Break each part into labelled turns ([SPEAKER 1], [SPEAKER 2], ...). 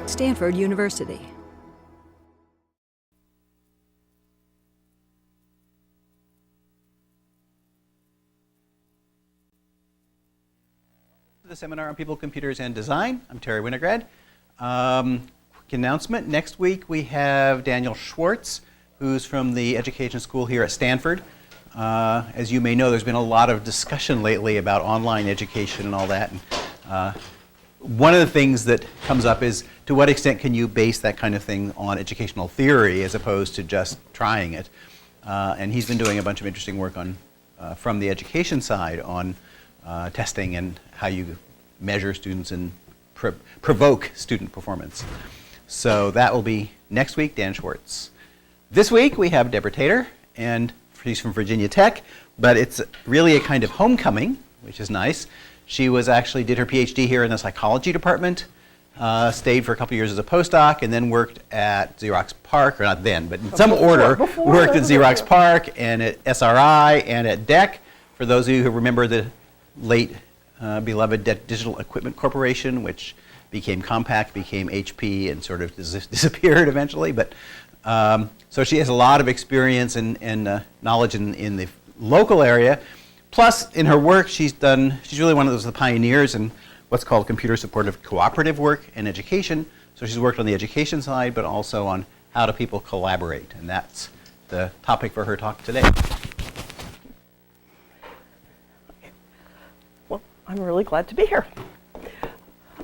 [SPEAKER 1] Stanford University.
[SPEAKER 2] The seminar on people, computers, and design. I'm Terry Winograd. Quick announcement. Next week we have Daniel Schwartz, who's from the Education School here at Stanford. As you may know, there's been a lot of discussion lately about online education and all that. And, one of the things that comes up is, to what extent can you base that kind of thing on educational theory as opposed to just trying it? And he's been doing a bunch of interesting work on, from the education side on testing and how you measure students and provoke student performance. So that will be next week, Dan Schwartz. This week we have Deborah Tatar, and she's from Virginia Tech, but it's really a kind of homecoming, which is nice. She did her PhD here in the psychology department, stayed for a couple years as a postdoc, and then worked at Xerox PARC, or not then, but in some order, worked at Xerox PARC and at SRI and at DEC. For those of you who remember the late beloved Digital Equipment Corporation, which became Compaq, became HP, and sort of disappeared eventually. But so she has a lot of experience and knowledge in the local area. Plus, in her work, she's really one of the pioneers in what's called computer supportive cooperative work in education. So she's worked on the education side, but also on how do people collaborate, and that's the topic for her talk today.
[SPEAKER 3] I'm really glad to be here.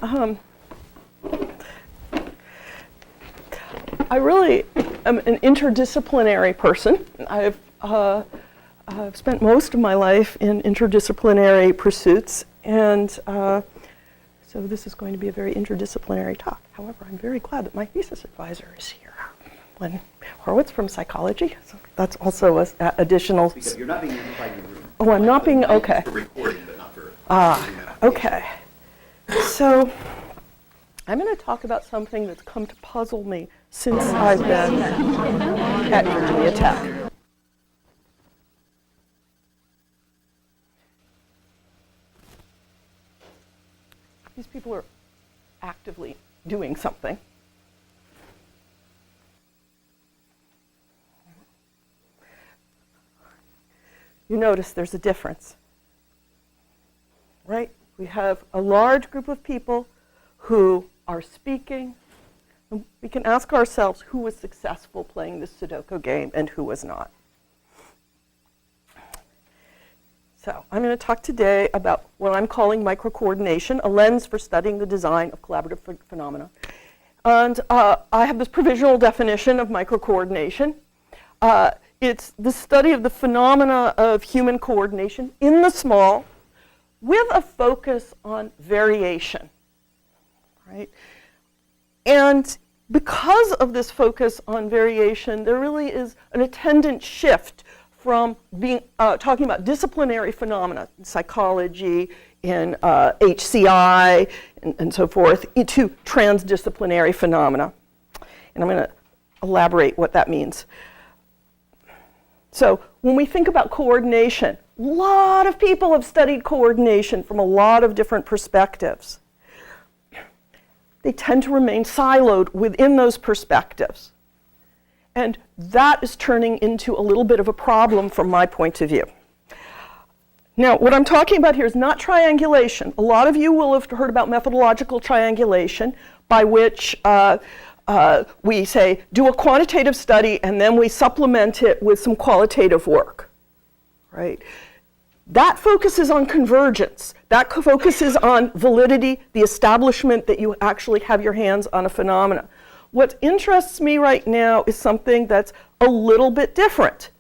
[SPEAKER 3] I really am an interdisciplinary person. I've spent most of my life in interdisciplinary pursuits, and so this is going to be a very interdisciplinary talk. However, I'm very glad that my thesis advisor is here. Len Horowitz from psychology. So that's also an additional.
[SPEAKER 2] Because you're not being amplified in the room.
[SPEAKER 3] Oh, I'm not being, okay.
[SPEAKER 2] For recording, but not for.
[SPEAKER 3] Okay. So I'm going to talk about something that's come to puzzle me since I've been at Virginia Tech. These people are actively doing something. You notice there's a difference, right? We have a large group of people who are speaking. And we can ask ourselves who was successful playing this Sudoku game and who was not. So I'm going to talk today about what I'm calling microcoordination, a lens for studying the design of collaborative phenomena. And I have this provisional definition of microcoordination. It's the study of the phenomena of human coordination in the small, with a focus on variation, right? And because of this focus on variation, there really is an attendant shift from being talking about disciplinary phenomena in psychology, in HCI, and so forth, into transdisciplinary phenomena. And I'm going to elaborate what that means. So when we think about coordination, a lot of people have studied coordination from a lot of different perspectives. They tend to remain siloed within those perspectives. And that is turning into a little bit of a problem from my point of view. Now, what I'm talking about here is not triangulation. A lot of you will have heard about methodological triangulation, by which we say, do a quantitative study, and then we supplement it with some qualitative work, right? That focuses on convergence. That focuses on validity, the establishment that you actually have your hands on a phenomena. What interests me right now is something that's a little bit different.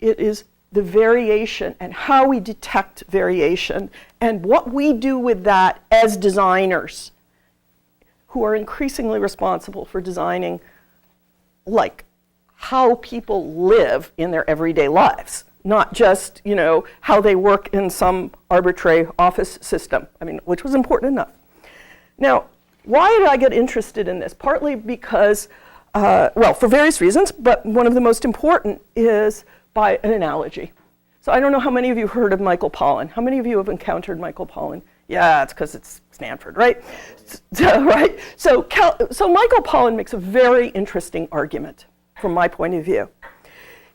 [SPEAKER 3] It is the variation and how we detect variation and what we do with that as designers who are increasingly responsible for designing, like, how people live in their everyday lives. Not just, how they work in some arbitrary office system, which was important enough. Now, why did I get interested in this? Partly because, for various reasons, but one of the most important is by an analogy. So I don't know how many of you have heard of Michael Pollan. How many of you have encountered Michael Pollan? Yeah, it's because it's Stanford, right? Right? So Michael Pollan makes a very interesting argument from my point of view.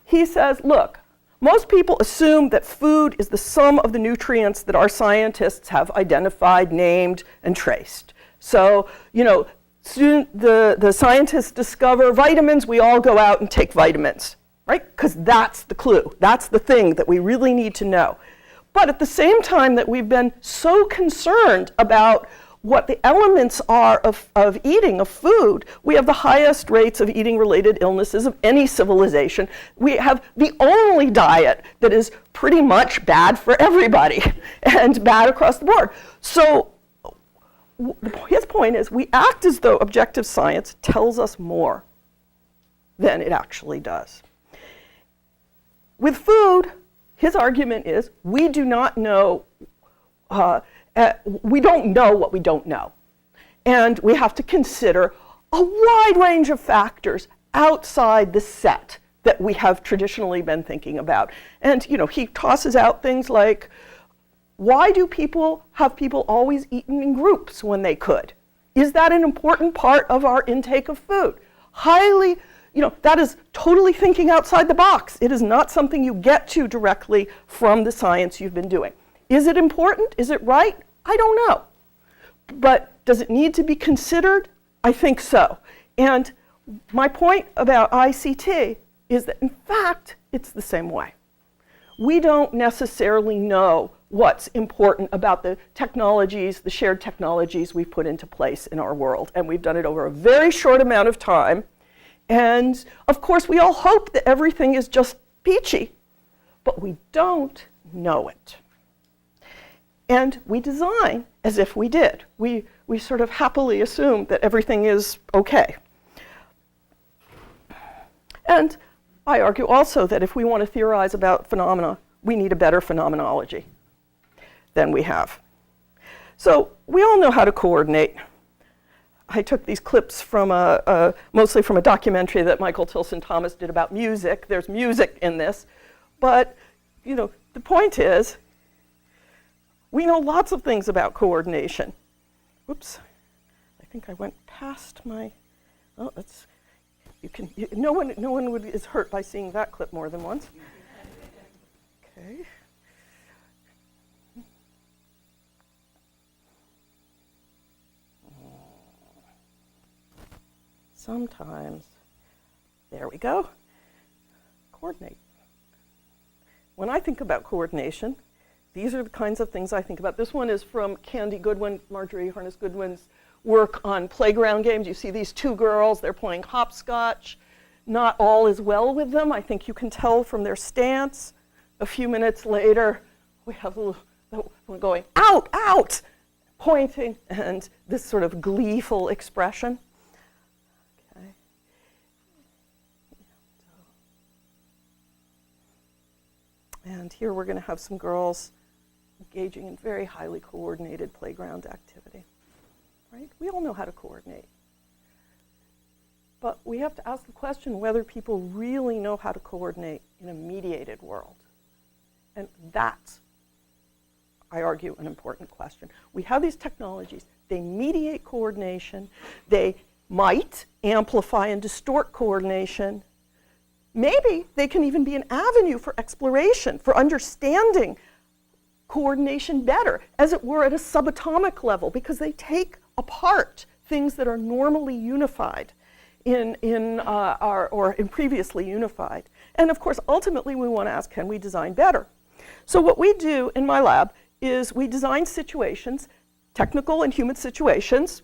[SPEAKER 3] He says, look, most people assume that food is the sum of the nutrients that our scientists have identified, named, and traced. So, the scientists discover vitamins, we all go out and take vitamins, right? Because that's the clue. That's the thing that we really need to know. But at the same time that we've been so concerned about what the elements are of eating, of food, we have the highest rates of eating-related illnesses of any civilization. We have the only diet that is pretty much bad for everybody and bad across the board. So his point is we act as though objective science tells us more than it actually does. With food, his argument is we do not know we don't know what we don't know. And we have to consider a wide range of factors outside the set that we have traditionally been thinking about. And he tosses out things like, why do people always eaten in groups when they could? Is that an important part of our intake of food? Highly, that is totally thinking outside the box. It is not something you get to directly from the science you've been doing. Is it important? Is it right? I don't know. But does it need to be considered? I think so. And my point about ICT is that, in fact, it's the same way. We don't necessarily know what's important about the technologies, the shared technologies we've put into place in our world. And we've done it over a very short amount of time. And, of course, we all hope that everything is just peachy. But we don't know it. And we design as if we did. We sort of happily assume that everything is okay. And I argue also that if we want to theorize about phenomena, we need a better phenomenology than we have. So we all know how to coordinate. I took these clips from mostly from a documentary that Michael Tilson Thomas did about music. There's music in this. But the point is, we know lots of things about coordination. Oops, I think I went past my, oh, that's, no one is hurt by seeing that clip more than once. Okay. Sometimes, there we go, coordinate. When I think about coordination, these are the kinds of things I think about. This one is from Candy Goodwin, Marjorie Harness Goodwin's work on playground games. You see these two girls, they're playing hopscotch. Not all is well with them. I think you can tell from their stance. A few minutes later, we have one going, out, out, pointing, and this sort of gleeful expression. Okay. And here we're going to have some girls engaging in very highly coordinated playground activity, right? We all know how to coordinate. But we have to ask the question whether people really know how to coordinate in a mediated world. And that's, I argue, an important question. We have these technologies. They mediate coordination. They might amplify and distort coordination. Maybe they can even be an avenue for exploration, for understanding coordination better, as it were at a subatomic level, because they take apart things that are normally unified in previously unified. And of course, ultimately, we want to ask, can we design better? So what we do in my lab is we design situations, technical and human situations,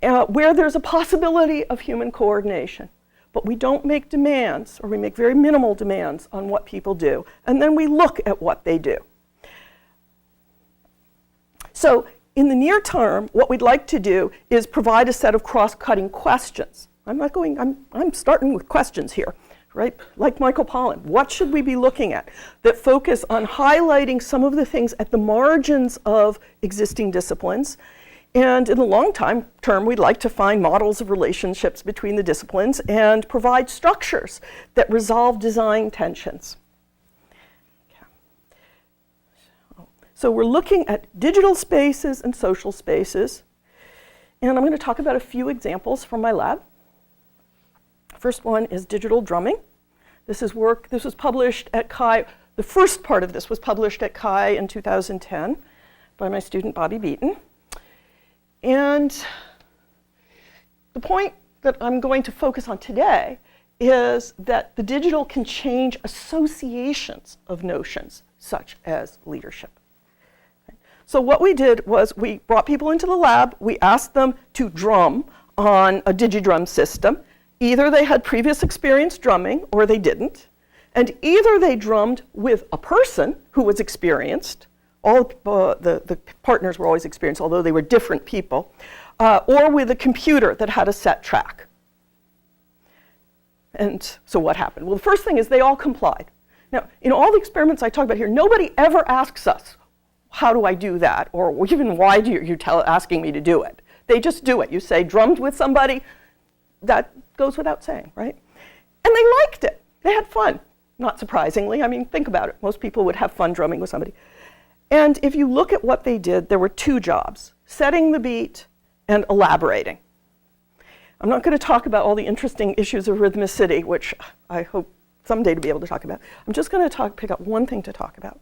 [SPEAKER 3] where there's a possibility of human coordination. But we don't make demands, or we make very minimal demands on what people do. And then we look at what they do. So in the near term, what we'd like to do is provide a set of cross-cutting questions. I'm starting with questions here, right? Like Michael Pollan, what should we be looking at that focus on highlighting some of the things at the margins of existing disciplines? And in the long term, we'd like to find models of relationships between the disciplines and provide structures that resolve design tensions. Okay. So we're looking at digital spaces and social spaces. And I'm going to talk about a few examples from my lab. First one is digital drumming. This is work, this was published at CHI. The first part of this was published at CHI in 2010 by my student Bobby Beaton. And the point that I'm going to focus on today is that the digital can change associations of notions such as leadership. So what we did was we brought people into the lab, we asked them to drum on a digidrum system. Either they had previous experience drumming or they didn't. And either they drummed with a person who was experienced, all the partners were always experienced, although they were different people, or with a computer that had a set track. And so what happened? Well, the first thing is they all complied. Now, in all the experiments I talk about here, nobody ever asks us, how do I do that? Or even why do you asking me to do it? They just do it. You say drummed with somebody, that goes without saying, right? And they liked it. They had fun, not surprisingly. I mean, think about it. Most people would have fun drumming with somebody. And if you look at what they did, there were two jobs, setting the beat and elaborating. I'm not going to talk about all the interesting issues of rhythmicity, which I hope someday to be able to talk about. I'm just going to pick up one thing to talk about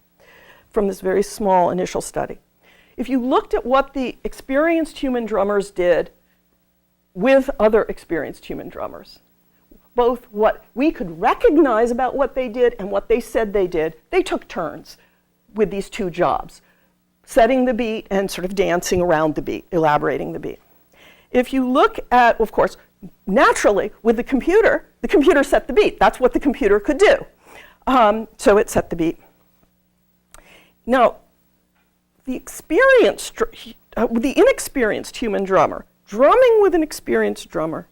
[SPEAKER 3] from this very small initial study. If you looked at what the experienced human drummers did with other experienced human drummers, both what we could recognize about what they did and what they said they did, they took turns with these two jobs, setting the beat and sort of dancing around the beat, elaborating the beat. If you look at, of course, naturally with the computer set the beat. That's what the computer could do. So it set the beat. Now, the inexperienced human drummer, drumming with an experienced drummer,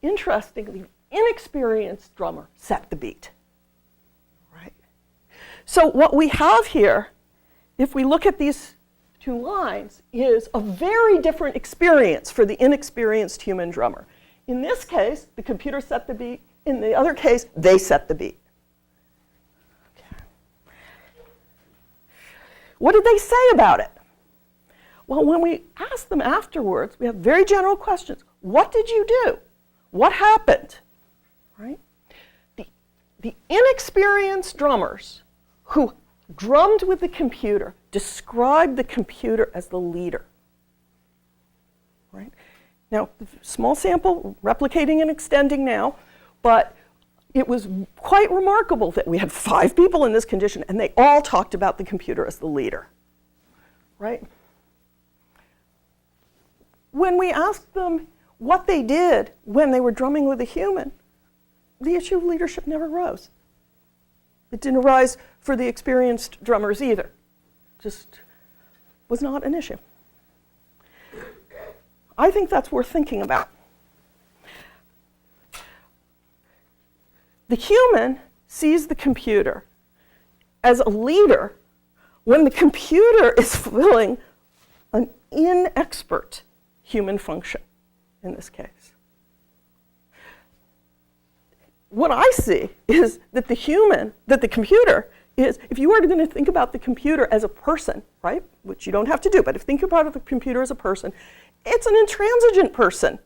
[SPEAKER 3] interestingly, inexperienced drummer set the beat. Right? So what we have here, if we look at these two lines, is a very different experience for the inexperienced human drummer. In this case, the computer set the beat. In the other case, they set the beat. What did they say about it? Well, when we asked them afterwards, we have very general questions. What did you do? What happened? Right? The inexperienced drummers who drummed with the computer described the computer as the leader. Right? Now, small sample, replicating and extending now, but it was quite remarkable that we had 5 people in this condition, and they all talked about the computer as the leader. Right? When we asked them what they did when they were drumming with a human, the issue of leadership never rose. It didn't arise for the experienced drummers either. Just was not an issue. I think that's worth thinking about. The human sees the computer as a leader when the computer is fulfilling an inexpert human function in this case. What I see is that the computer is, if you are going to think about the computer as a person, right, which you don't have to do, but if you think about the computer as a person, it's an intransigent person.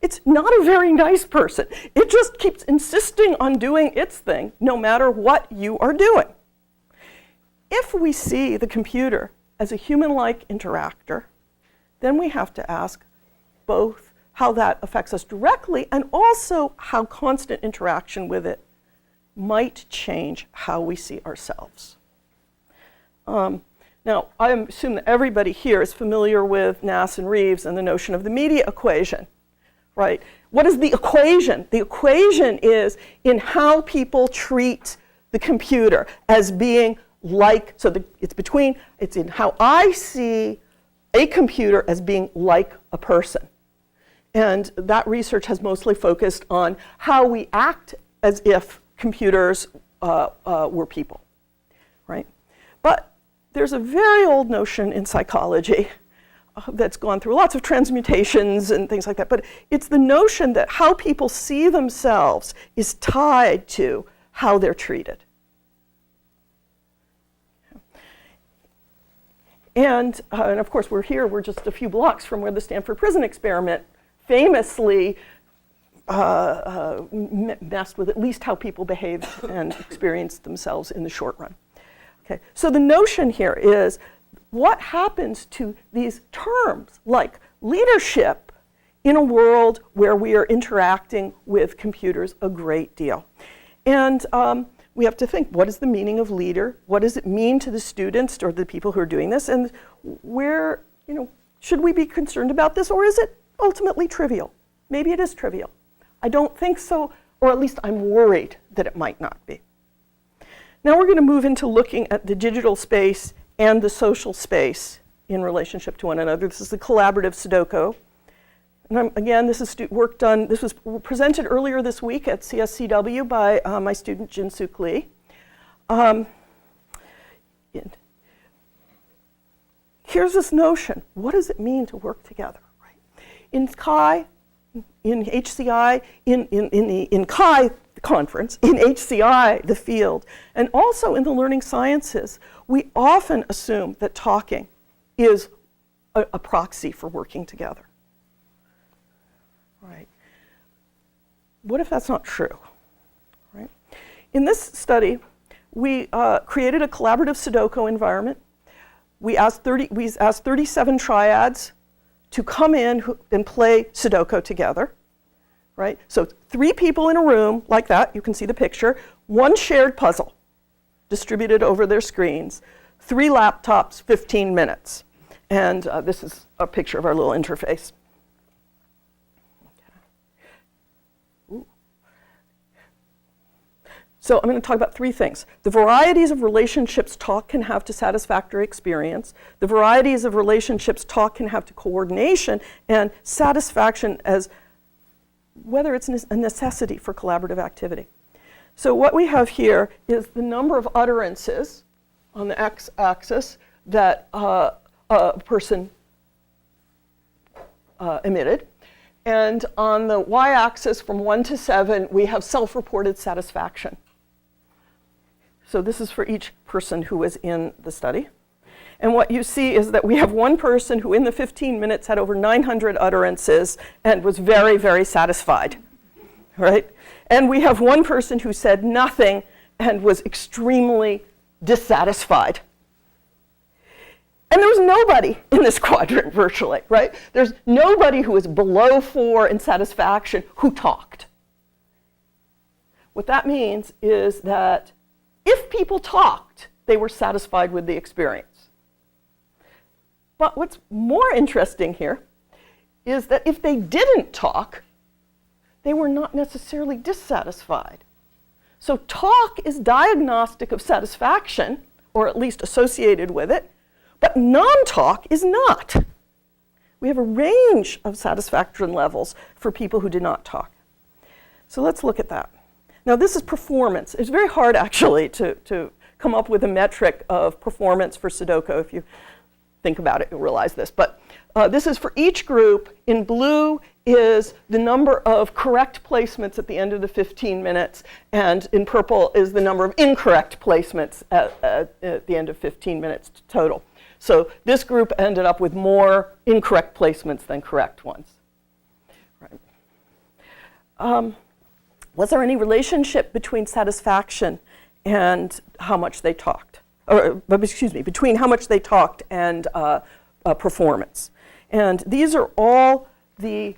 [SPEAKER 3] It's not a very nice person. It just keeps insisting on doing its thing, no matter what you are doing. If we see the computer as a human-like interactor, then we have to ask both how that affects us directly and also how constant interaction with it might change how we see ourselves. Now, I assume that everybody here is familiar with Nass and Reeves and the notion of the media equation. Right? What is the equation? The equation is in how people treat the computer as being like, so it's in how I see a computer as being like a person. And that research has mostly focused on how we act as if computers were people, right? But there's a very old notion in psychology that's gone through lots of transmutations and things like that, but it's the notion that how people see themselves is tied to how they're treated. And of course, we're just a few blocks from where the Stanford prison experiment famously messed with at least how people behaved and experienced themselves in the short run. Okay, so the notion here is what happens to these terms like leadership in a world where we are interacting with computers a great deal. And we have to think, what is the meaning of leader? What does it mean to the students or the people who are doing this? And where, should we be concerned about this, or is it ultimately trivial? Maybe it is trivial. I don't think so, or at least I'm worried that it might not be. Now we're going to move into looking at the digital space and the social space in relationship to one another. This is the collaborative Sudoku. And again, this is work done, this was presented earlier this week at CSCW by my student Jin-Suk Lee. Here's this notion, what does it mean to work together? Right? In CHI, in HCI, in CHI, the conference, in HCI, the field, and also in the learning sciences, we often assume that talking is a proxy for working together. Right. What if that's not true? Right. In this study, we created a collaborative Sudoku environment. We asked 37 triads to come in and play Sudoku together. Right. So 3 people in a room like that. You can see the picture. 1 shared puzzle distributed over their screens. 3 laptops, 15 minutes. And this is a picture of our little interface. So I'm going to talk about 3 things. The varieties of relationships talk can have to satisfactory experience. The varieties of relationships talk can have to coordination, and satisfaction as whether it's a necessity for collaborative activity. So what we have here is the number of utterances on the x-axis that a person emitted. And on the y-axis, from 1 to 7, we have self-reported satisfaction. So this is for each person who was in the study. And what you see is that we have one person who in the 15 minutes had over 900 utterances and was very, very satisfied, right? And we have one person who said nothing and was extremely dissatisfied. And there was nobody in this quadrant virtually, right? There's nobody who was below 4 in satisfaction who talked. What that means is that if people talked, they were satisfied with the experience. But what's more interesting here is that if they didn't talk, they were not necessarily dissatisfied. So talk is diagnostic of satisfaction, or at least associated with it, but non-talk is not. We have a range of satisfaction levels for people who did not talk. So let's look at that. Now this is performance. It's very hard actually to come up with a metric of performance for Sudoku. If you think about it, you'll realize this. But this is for each group. In blue is the number of correct placements at the end of the 15 minutes, and in purple is the number of incorrect placements at the end of 15 minutes total. So this group ended up with more incorrect placements than correct ones. Right. Was there any relationship between satisfaction and how much they talked? Or, excuse me, between how much they talked and performance. And these are all the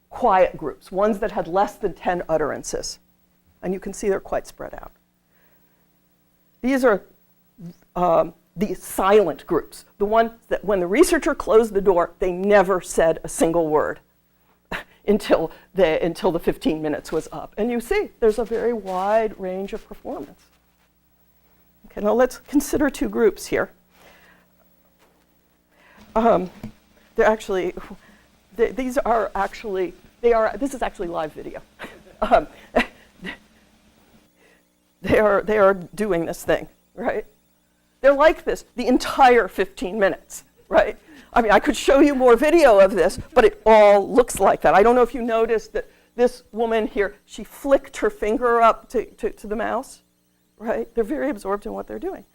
[SPEAKER 3] quiet groups, ones that had less than 10 utterances. And you can see they're quite spread out. These are the silent groups, the ones that when the researcher closed the door, they never said a single word until the 15 minutes was up. And you see, there's a very wide range of performance. Okay, now let's consider 2 groups here. They're actually, this is actually live video. They are doing this thing, right? They're like this the entire 15 minutes, right? I mean, I could show you more video of this, but it all looks like that. I don't know if you noticed that this woman here, she flicked her finger up to the mouse, right? They're very absorbed in what they're doing.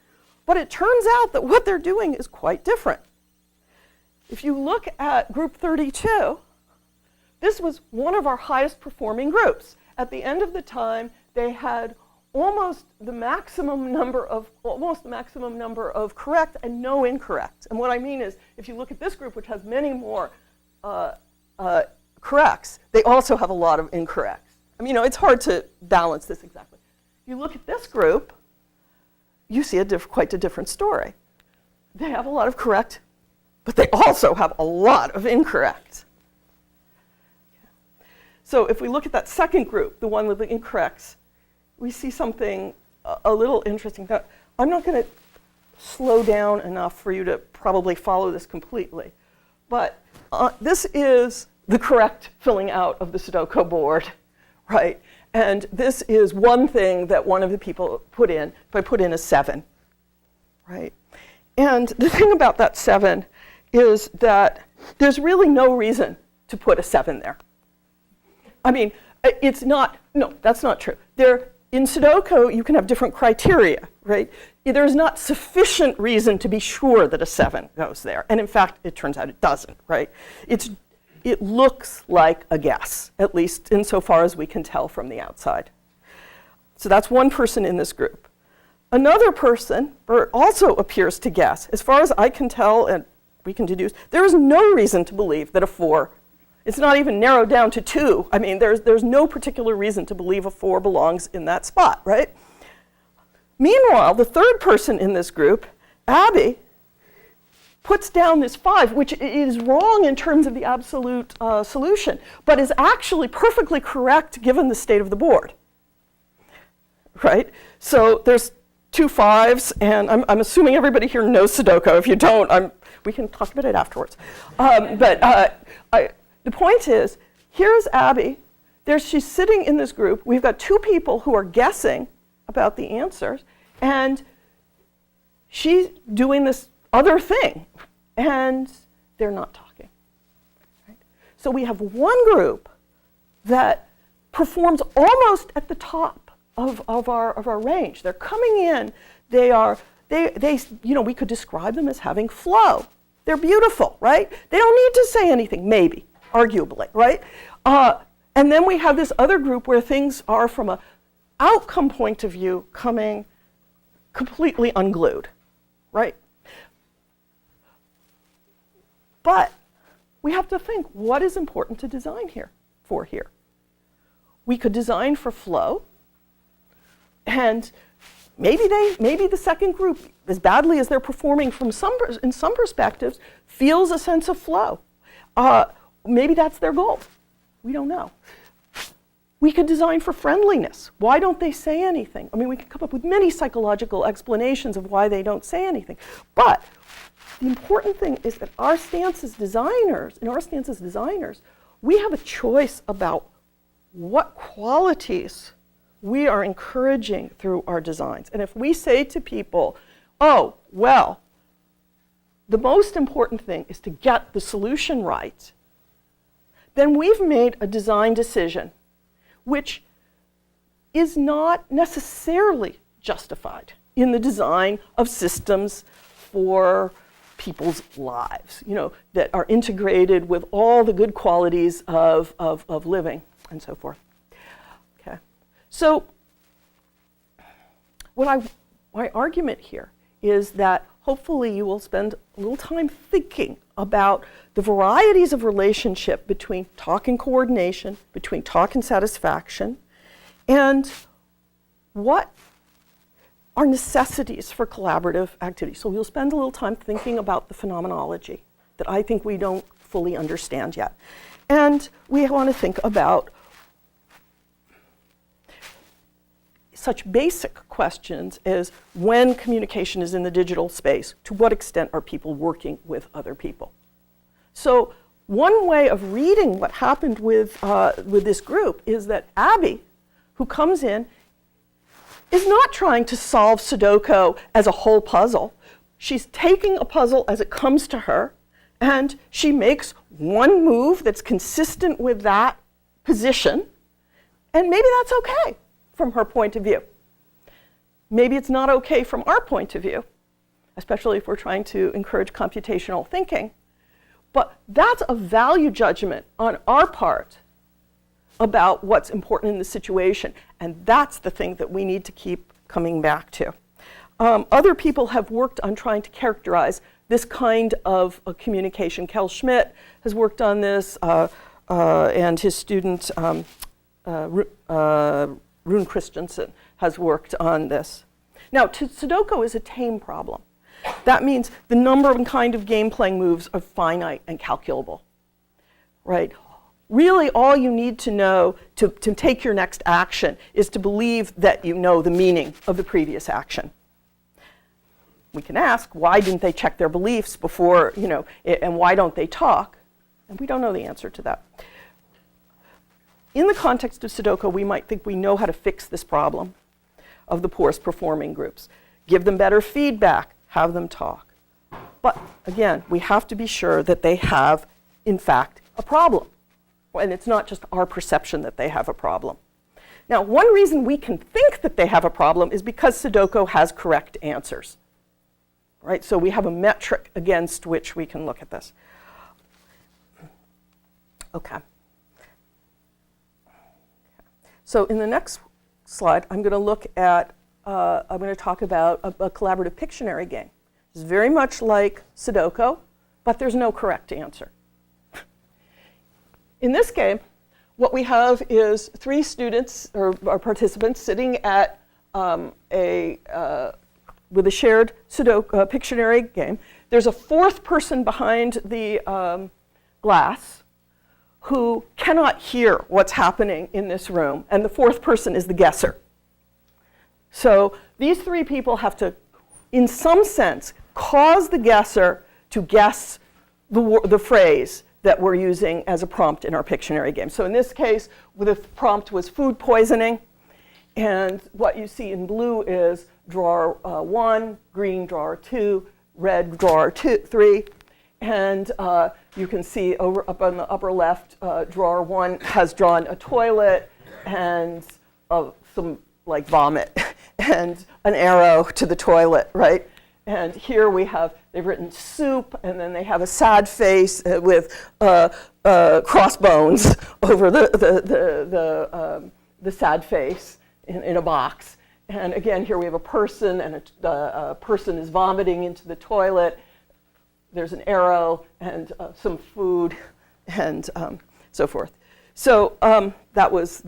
[SPEAKER 3] But it turns out that what they're doing is quite different. If you look at group 32, this was one of our highest performing groups. At the end of the time, they had almost the maximum number of correct and no incorrect. And what I mean is, if you look at this group, which has many more corrects, they also have a lot of incorrects. I mean, it's hard to balance this exactly. If you look at this group, you see quite a different story. They have a lot of correct, but they also have a lot of incorrect. So if we look at that second group, the one with the incorrects, we see something a little interesting. Now, I'm not going to slow down enough for you to probably follow this completely, but this is the correct filling out of the Sudoku board, right? And this is one thing that one of the people put in. If I put in a 7, right? And the thing about that 7 is that there's really no reason to put a 7 there. I mean, it's not, no, that's not true. In Sudoku, you can have different criteria, right? There's not sufficient reason to be sure that a 7 goes there. And in fact, it turns out it doesn't, right? It looks like a guess, at least insofar as we can tell from the outside. So that's one person in this group. Another person also appears to guess. As far as I can tell, and we can deduce, there is no reason to believe that a 4, it's not even narrowed down to 2. I mean, there's no particular reason to believe a 4 belongs in that spot, right? Meanwhile, the third person in this group, Abby, puts down this 5, which is wrong in terms of the absolute solution, but is actually perfectly correct given the state of the board, right? So there's 2 5s, and I'm assuming everybody here knows Sudoku. If you don't, we can talk about it afterwards. The point is, here's Abby. She's sitting in this group. We've got 2 people who are guessing about the answers, and she's doing this other thing, and they're not talking. Right? So we have one group that performs almost at the top of our range. They're coming in. We could describe them as having flow. They're beautiful, right? They don't need to say anything, maybe, arguably, right? And then we have this other group where things are, from an outcome point of view, coming completely unglued, right? But we have to think, what is important to design here? We could design for flow, and maybe the second group, as badly as they're performing in some perspectives, feels a sense of flow. Maybe that's their goal. We don't know. We could design for friendliness. Why don't they say anything? I mean, we could come up with many psychological explanations of why they don't say anything. But the important thing is that in our stance as designers, we have a choice about what qualities we are encouraging through our designs. And if we say to people, oh, well, the most important thing is to get the solution right, then we've made a design decision which is not necessarily justified in the design of systems for people's lives, that are integrated with all the good qualities of living and so forth. Okay. So my argument here is that hopefully you will spend a little time thinking about the varieties of relationship between talk and coordination, between talk and satisfaction, and what are necessities for collaborative activity. So we'll spend a little time thinking about the phenomenology that I think we don't fully understand yet. And we want to think about such basic questions as, when communication is in the digital space, to what extent are people working with other people? So one way of reading what happened with this group is that Abby, who comes in, is not trying to solve Sudoku as a whole puzzle. She's taking a puzzle as it comes to her, and she makes one move that's consistent with that position, and maybe that's okay from her point of view. Maybe it's not okay from our point of view, especially if we're trying to encourage computational thinking. But that's a value judgment on our part about what's important in the situation, and that's the thing that we need to keep coming back to. Other people have worked on trying to characterize this kind of communication. Kel Schmidt has worked on this, and his student Rune Christensen has worked on this. Now, Sudoku is a tame problem. That means the number and kind of game-playing moves are finite and calculable, right? Really, all you need to know to take your next action is to believe that you know the meaning of the previous action. We can ask, why didn't they check their beliefs before, and why don't they talk? And we don't know the answer to that. In the context of Sudoku, we might think we know how to fix this problem of the poorest performing groups. Give them better feedback, have them talk. But again, we have to be sure that they have, in fact, a problem. And it's not just our perception that they have a problem. Now, one reason we can think that they have a problem is because Sudoku has correct answers. Right? So we have a metric against which we can look at this. Okay. So in the next slide, I'm going to look at, I'm going to talk about a collaborative Pictionary game. It's very much like Sudoku, but there's no correct answer. In this game, what we have is 3 students or participants sitting at with a shared Sudoku Pictionary game. There's a 4th person behind the glass who cannot hear what's happening in this room, and the 4th person is the guesser. So these 3 people have to, in some sense, cause the guesser to guess the phrase that we're using as a prompt in our Pictionary game. So in this case, the prompt was food poisoning, and what you see in blue is drawer 1, green drawer 2, red drawer 3, and you can see up on the upper left, drawer 1 has drawn a toilet and some like vomit and an arrow to the toilet, right? And here they've written soup, and then they have a sad face with crossbones over the sad face in a box. And again, here we have a person, and a person is vomiting into the toilet. There's an arrow and some food, and so forth. So that was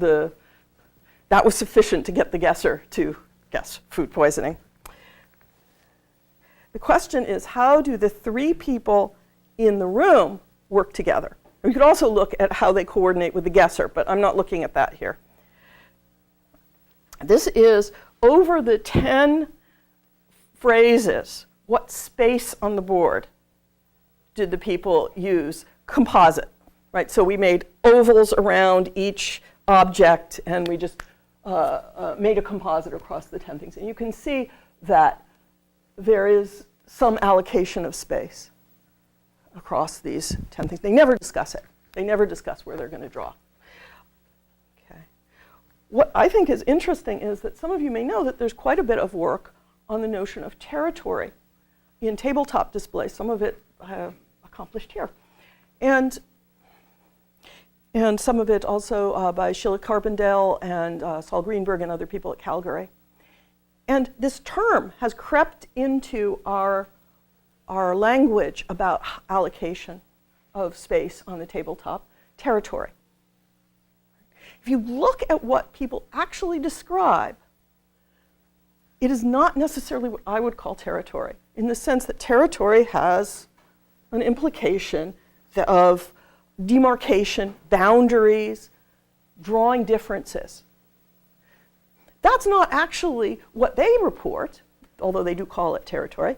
[SPEAKER 3] sufficient to get the guesser to guess food poisoning. The question is, how do the 3 people in the room work together? We could also look at how they coordinate with the guesser, but I'm not looking at that here. This is over the 10 phrases, what space on the board did the people use? Composite, right? So we made ovals around each object, and we just made a composite across the 10 things. And you can see that there is some allocation of space across these 10 things. They never discuss it. They never discuss where they're going to draw. Okay. What I think is interesting is that some of you may know that there's quite a bit of work on the notion of territory in tabletop displays. Some of it accomplished here. And some of it also by Sheila Carbondale and Saul Greenberg and other people at Calgary. And this term has crept into our language about allocation of space on the tabletop, territory. If you look at what people actually describe, it is not necessarily what I would call territory, in the sense that territory has an implication of demarcation, boundaries, drawing differences. That's not actually what they report, although they do call it territory,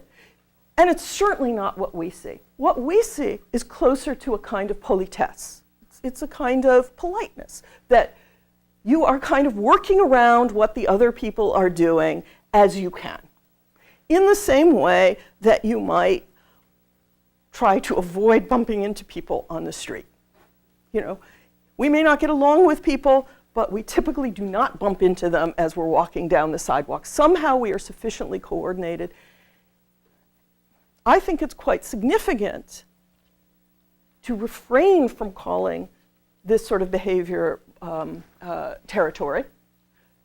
[SPEAKER 3] and it's certainly not what we see. What we see is closer to a kind of politesse. It's a kind of politeness, that you are kind of working around what the other people are doing as you can, in the same way that you might try to avoid bumping into people on the street. We may not get along with people, but we typically do not bump into them as we're walking down the sidewalk. Somehow we are sufficiently coordinated. I think it's quite significant to refrain from calling this sort of behavior territory,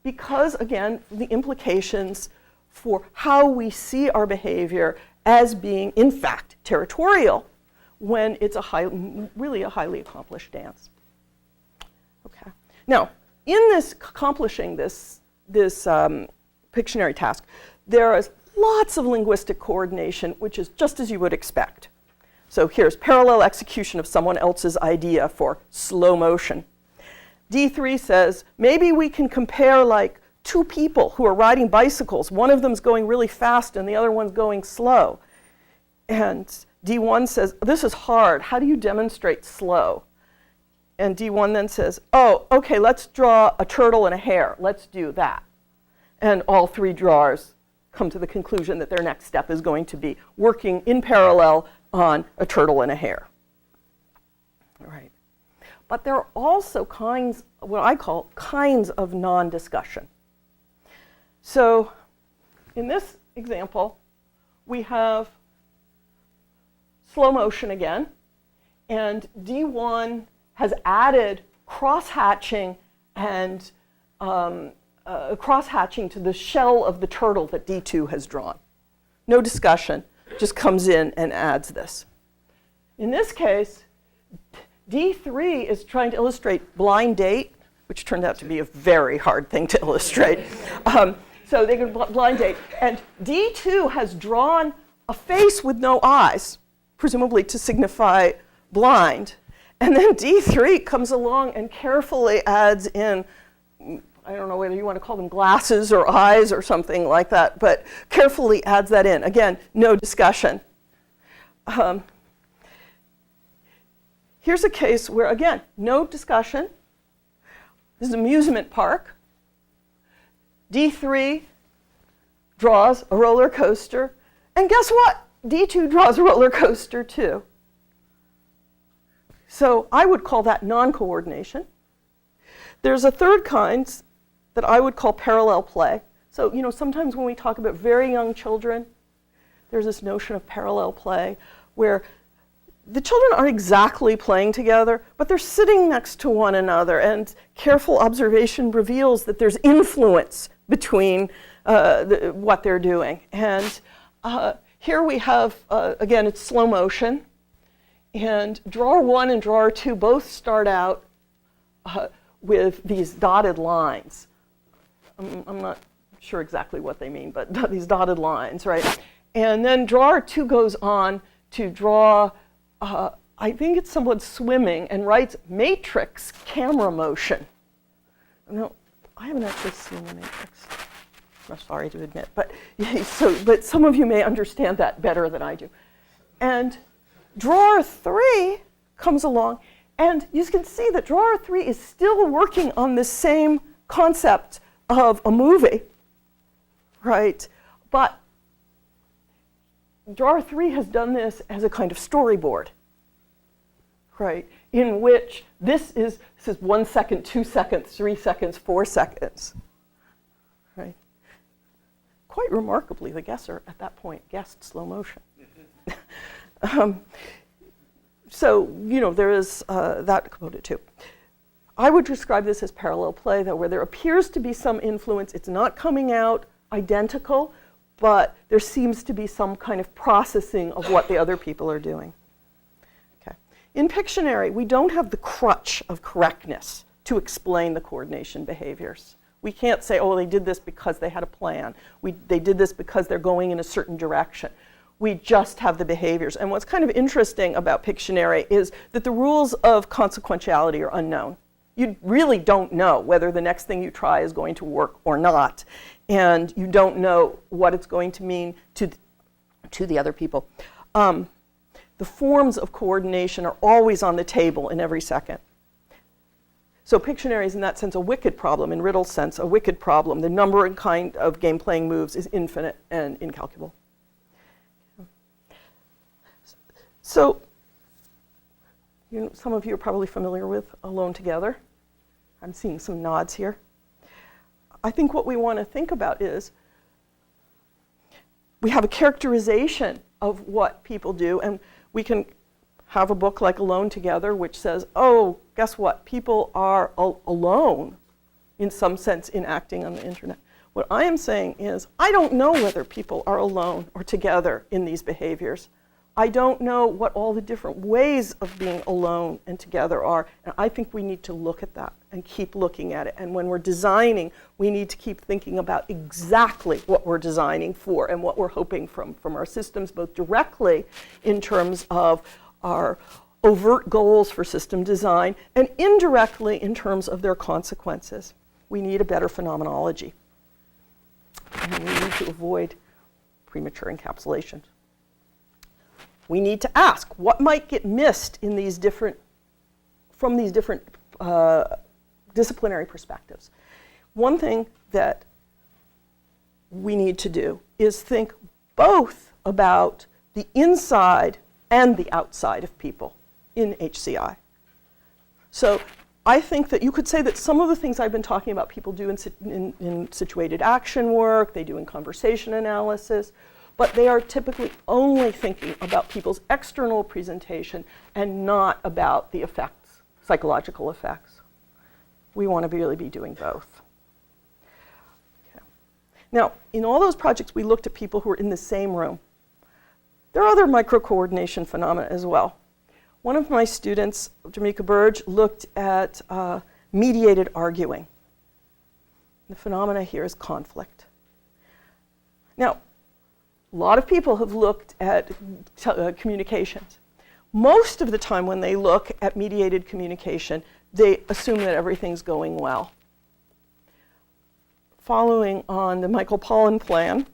[SPEAKER 3] because, again, the implications for how we see our behavior as being, in fact, territorial when it's really a highly accomplished dance. Okay. Now, in this accomplishing this Pictionary task, there is lots of linguistic coordination, which is just as you would expect. So here's parallel execution of someone else's idea for slow motion. D3 says, maybe we can compare like two people who are riding bicycles. One of them's going really fast and the other one's going slow. And D1 says, this is hard. How do you demonstrate slow? And D1 then says, oh, okay, let's draw a turtle and a hare. Let's do that. And all three drawers come to the conclusion that their next step is going to be working in parallel on a turtle and a hare. All right. But there are also kinds, what I call kinds of non-discussion. So in this example, we have slow motion again, and D1 has added cross-hatching and cross-hatching to the shell of the turtle that D2 has drawn. No discussion, just comes in and adds this. In this case, D3 is trying to illustrate blind date, which turned out to be a very hard thing to illustrate. So they can blind date. And D2 has drawn a face with no eyes, presumably to signify blind. And then D3 comes along and carefully adds in, I don't know whether you want to call them glasses or eyes or something like that, but carefully adds that in. Again, no discussion. Here's a case where, again, no discussion. This is an amusement park. D3 draws a roller coaster. And guess what? D2 draws a roller coaster too. So I would call that non-coordination. There's a third kind that I would call parallel play. So, sometimes when we talk about very young children, there's this notion of parallel play where the children aren't exactly playing together, but they're sitting next to one another, and careful observation reveals that there's influence between what they're doing. And here we have, again, it's slow motion, and drawer 1 and drawer 2 both start out with these dotted lines. I'm not sure exactly what they mean, but these dotted lines, right? And then drawer 2 goes on to draw, I think it's someone swimming, and writes matrix camera motion. No, I haven't actually seen the matrix. I'm sorry to admit, but but some of you may understand that better than I do. And drawer 3 comes along, and you can see that drawer 3 is still working on the same concept of a movie, right? But drawer 3 has done this as a kind of storyboard, right? In which this is 1 second, 2 seconds, 3 seconds, 4 seconds, right? Quite remarkably, the guesser at that point guessed slow motion. So, there is that component too. I would describe this as parallel play, though, where there appears to be some influence. It's not coming out identical, but there seems to be some kind of processing of what the other people are doing. Okay. In Pictionary, we don't have the crutch of correctness to explain the coordination behaviors. We can't say, oh, they did this because they had a plan. They did this because they're going in a certain direction. We just have the behaviors. And what's kind of interesting about Pictionary is that the rules of consequentiality are unknown. You really don't know whether the next thing you try is going to work or not. And you don't know what it's going to mean to the other people. The forms of coordination are always on the table in every second. So Pictionary is in that sense a wicked problem, in Riddle's sense, a wicked problem. The number and kind of game-playing moves is infinite and incalculable. So, some of you are probably familiar with Alone Together. I'm seeing some nods here. I think what we want to think about is we have a characterization of what people do, and we can have a book like Alone Together, which says, oh, guess what? People are alone, in some sense, in acting on the internet. What I am saying is, I don't know whether people are alone or together in these behaviors. I don't know what all the different ways of being alone and together are, and I think we need to look at that and keep looking at it. And when we're designing, we need to keep thinking about exactly what we're designing for and what we're hoping from our systems, both directly in terms of our overt goals for system design and indirectly in terms of their consequences. We need a better phenomenology. And we need to avoid premature encapsulation. We need to ask, what might get missed in these different, from these different disciplinary perspectives? One thing that we need to do is think both about the inside and the outside of people in HCI. So I think that you could say that some of the things I've been talking about people do in situated action work, they do in conversation analysis, but they are typically only thinking about people's external presentation and not about the effects, psychological effects. We want to really be doing both. Okay. Now, in all those projects, we looked at people who were in the same room. There are other micro-coordination phenomena as well. One of my students, Jamaica Burge, looked at mediated arguing. The phenomena here is conflict. Now, a lot of people have looked at communications. Most of the time when they look at mediated communication, they assume that everything's going well. Following on the Michael Pollan plan,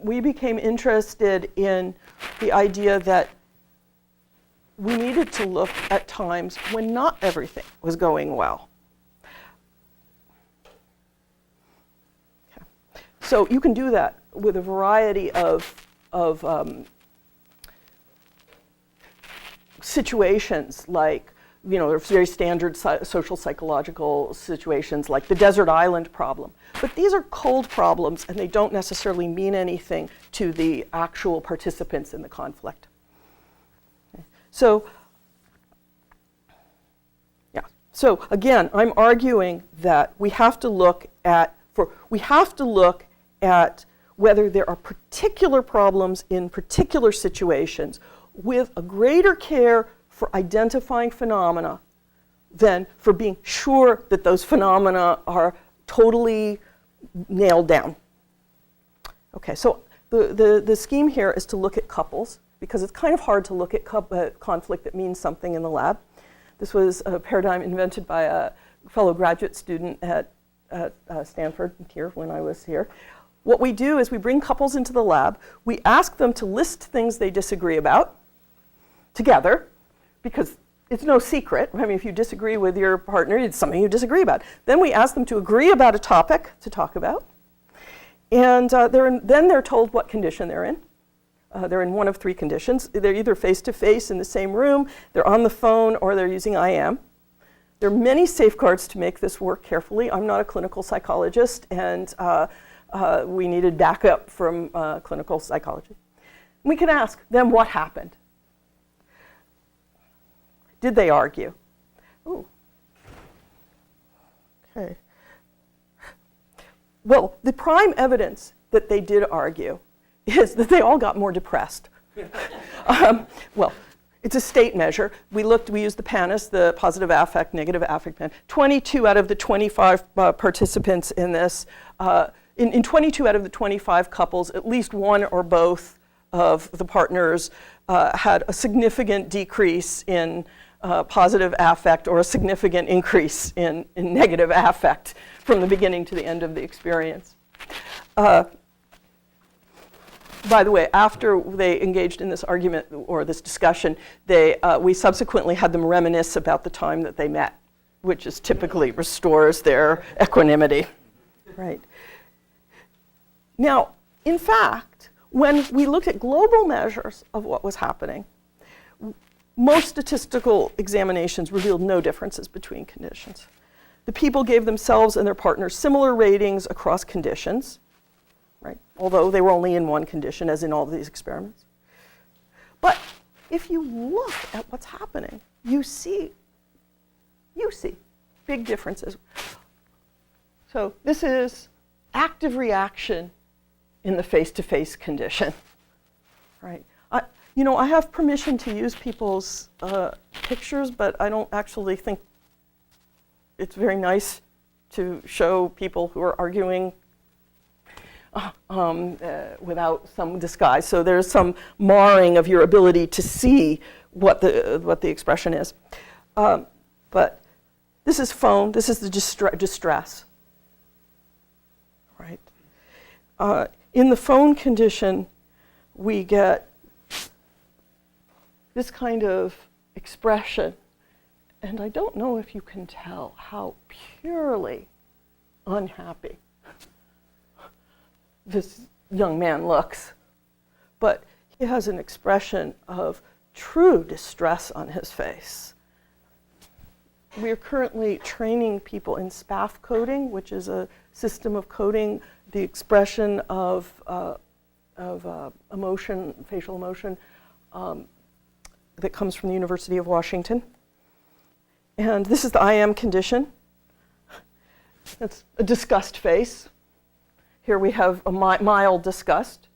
[SPEAKER 3] we became interested in the idea that we needed to look at times when not everything was going well. Okay. So you can do that with a variety of situations, like, you know, there's very standard social psychological situations like the desert island problem. But these are cold problems, and they don't necessarily mean anything to the actual participants in the conflict. Okay. So, yeah. So again, I'm arguing that we have to look at whether there are particular problems in particular situations with a greater care for identifying phenomena than for being sure that those phenomena are totally nailed down. Okay, so the scheme here is to look at couples, because it's kind of hard to look at conflict that means something in the lab. This was a paradigm invented by a fellow graduate student at Stanford here when I was here. What we do is we bring couples into the lab, we ask them to list things they disagree about together, because it's no secret. I mean, if you disagree with your partner, it's something you disagree about. Then we ask them to agree about a topic to talk about. And then they're told what condition they're in. They're in one of three conditions. They're either face-to-face in the same room, they're on the phone, or they're using IM. There are many safeguards to make this work carefully. I'm not a clinical psychologist, and we needed backup from clinical psychology. We can ask them what happened. Did they argue? Ooh. Okay. Well, the prime evidence that they did argue is that they all got more depressed. Well, it's a state measure. We used the PANAS, the positive affect, negative affect plan. 22 out of the 25 participants in this, in 22 out of the 25 couples, at least one or both of the partners had a significant decrease in positive affect or a significant increase in negative affect from the beginning to the end of the experience. By the way, after they engaged in this argument or this discussion, we subsequently had them reminisce about the time that they met, which is typically restores their equanimity. Right. Now, in fact, when we looked at global measures of what was happening, most statistical examinations revealed no differences between conditions. The people gave themselves and their partners similar ratings across conditions. right? Although they were only in one condition, as in all of these experiments. But if you look at what's happening, you see big differences. So this is active reaction in the face-to-face condition, right? I have permission to use people's pictures, but I don't actually think it's very nice to show people who are arguing without some disguise. So there's some marring of your ability to see what the expression is. But this is phone. This is the distress, right? In the phone condition, we get this kind of expression. And I don't know if you can tell how purely unhappy this young man looks. But he has an expression of true distress on his face. We are currently training people in SPAF coding, which is a system of coding the expression of emotion, facial emotion, that comes from the University of Washington. And this is the I am condition. That's a disgust face. Here we have a mild disgust.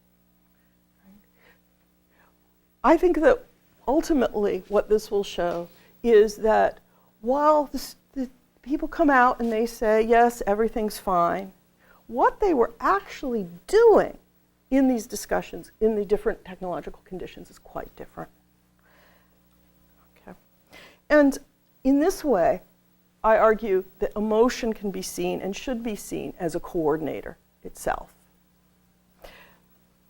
[SPEAKER 3] I think that ultimately what this will show is that while the people come out and they say, yes, everything's fine, what they were actually doing in these discussions, in the different technological conditions, is quite different. Okay. And in this way, I argue that emotion can be seen and should be seen as a coordinator itself.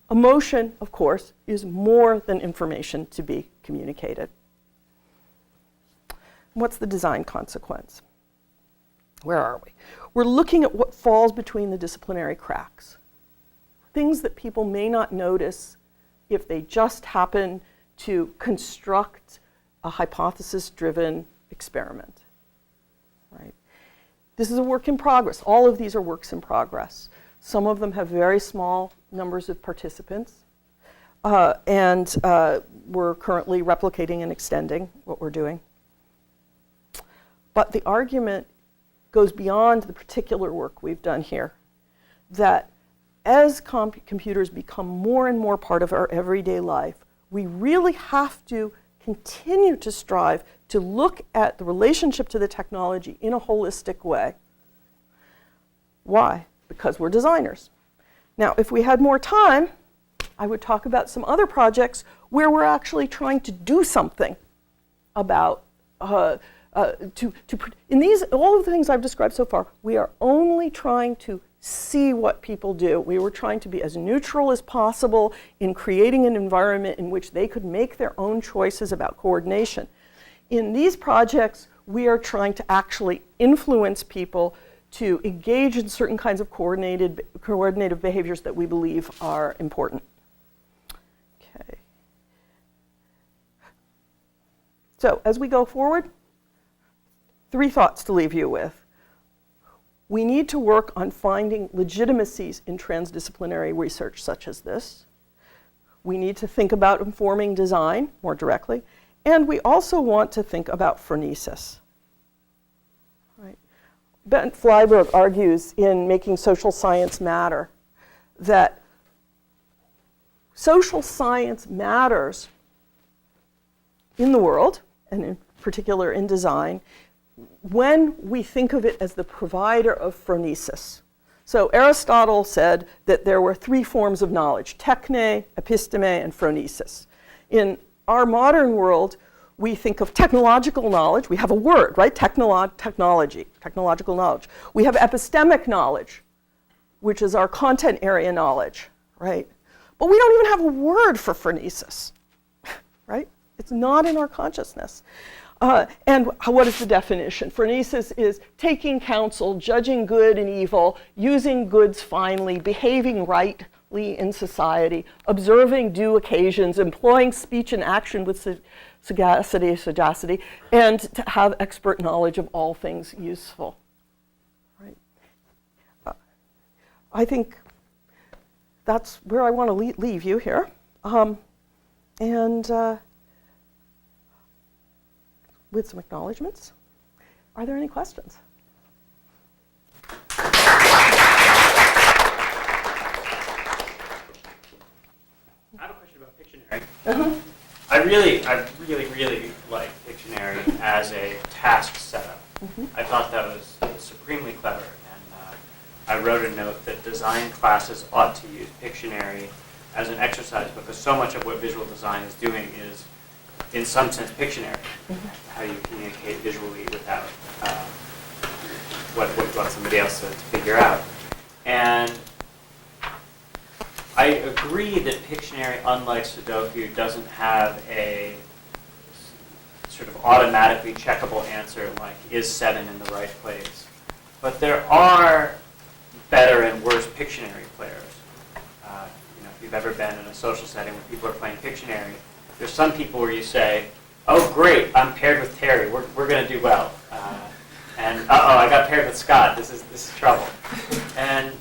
[SPEAKER 3] Emotion, of course, is more than information to be communicated. What's the design consequence? Where are we? We're looking at what falls between the disciplinary cracks. Things that people may not notice if they just happen to construct a hypothesis-driven experiment, right? This is a work in progress. All of these are works in progress. Some of them have very small numbers of participants, and we're currently replicating and extending what we're doing. But the argument goes beyond the particular work we've done here, that as computers become more and more part of our everyday life, we really have to continue to strive to look at the relationship to the technology in a holistic way. Why? Because we're designers. Now, if we had more time, I would talk about some other projects where we're actually trying to do something about, in these, all of the things I've described so far, we are only trying to see what people do. We were trying to be as neutral as possible in creating an environment in which they could make their own choices about coordination. In these projects, we are trying to actually influence people to engage in certain kinds of coordinative behaviors that we believe are important. Okay. So as we go forward, 3 thoughts to leave you with. We need to work on finding legitimacies in transdisciplinary research such as this. We need to think about informing design more directly. And we also want to think about phronesis. Right? Bent Flyberg argues in Making Social Science Matter that social science matters in the world, and in particular in design, when we think of it as the provider of phronesis. So Aristotle said that there were 3 forms of knowledge: techne, episteme, and phronesis. In our modern world, we think of technological knowledge. We have a word, right? Technology, technological knowledge. We have epistemic knowledge, which is our content area knowledge, right? But we don't even have a word for phronesis, right? It's not in our consciousness. And what is the definition? Phronesis is taking counsel, judging good and evil, using goods finely, behaving rightly in society, observing due occasions, employing speech and action with sagacity, and to have expert knowledge of all things useful. Right? I think that's where I want to leave you here. And with some acknowledgments. Are there any questions?
[SPEAKER 1] I have a question about Pictionary. I really like Pictionary as a task setup. I thought that was supremely clever, and I wrote a note that design classes ought to use Pictionary as an exercise because so much of what visual design is doing is, in some sense, Pictionary. How you communicate visually without what you want somebody else to figure out. And I agree that Pictionary, unlike Sudoku, doesn't have a sort of automatically checkable answer like, is 7 in the right place? But there are better and worse Pictionary players. If you've ever been in a social setting where people are playing Pictionary, there's some people where you say, oh great, I'm paired with Terry, we're going to do well. And uh-oh, I got paired with Scott, this is trouble. And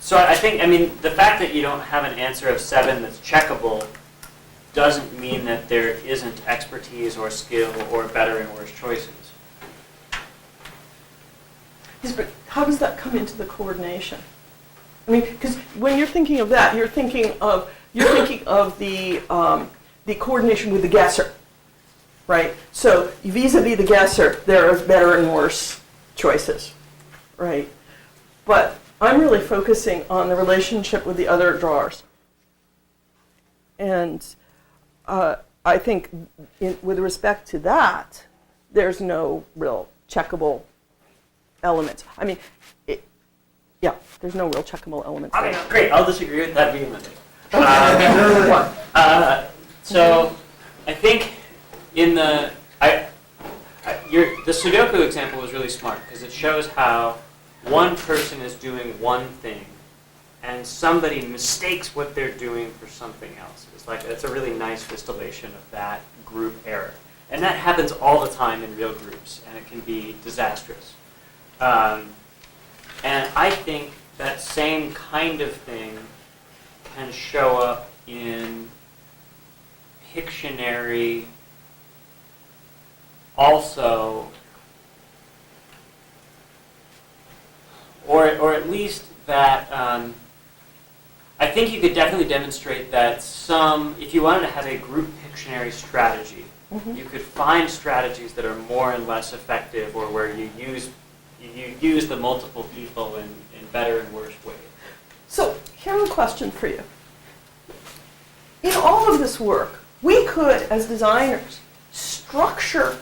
[SPEAKER 1] so I think, the fact that you don't have an answer of 7 that's checkable doesn't mean that there isn't expertise or skill or better and worse choices.
[SPEAKER 3] Yes, but how does that come into the coordination? Because when you're thinking of that, you're thinking of the coordination with the guesser, right? So vis-a-vis the guesser, there are better and worse choices, right? But I'm really focusing on the relationship with the other drawers. And I think with respect to that, there's no real checkable elements. There's no real checkable elements.
[SPEAKER 1] Great, I'll disagree with that vehemently. So I think in the Sudoku example was really smart because it shows how one person is doing one thing and somebody mistakes what they're doing for something else. It's a really nice distillation of that group error. And that happens all the time in real groups, and it can be disastrous. And I think that same kind of thing can show up in Pictionary also, or at least that I think you could definitely demonstrate that if you wanted to have a group Pictionary strategy, you could find strategies that are more and less effective, or where you use the multiple people in better and worse ways.
[SPEAKER 3] So here's a question for you. In all of this work, we could, as designers, structure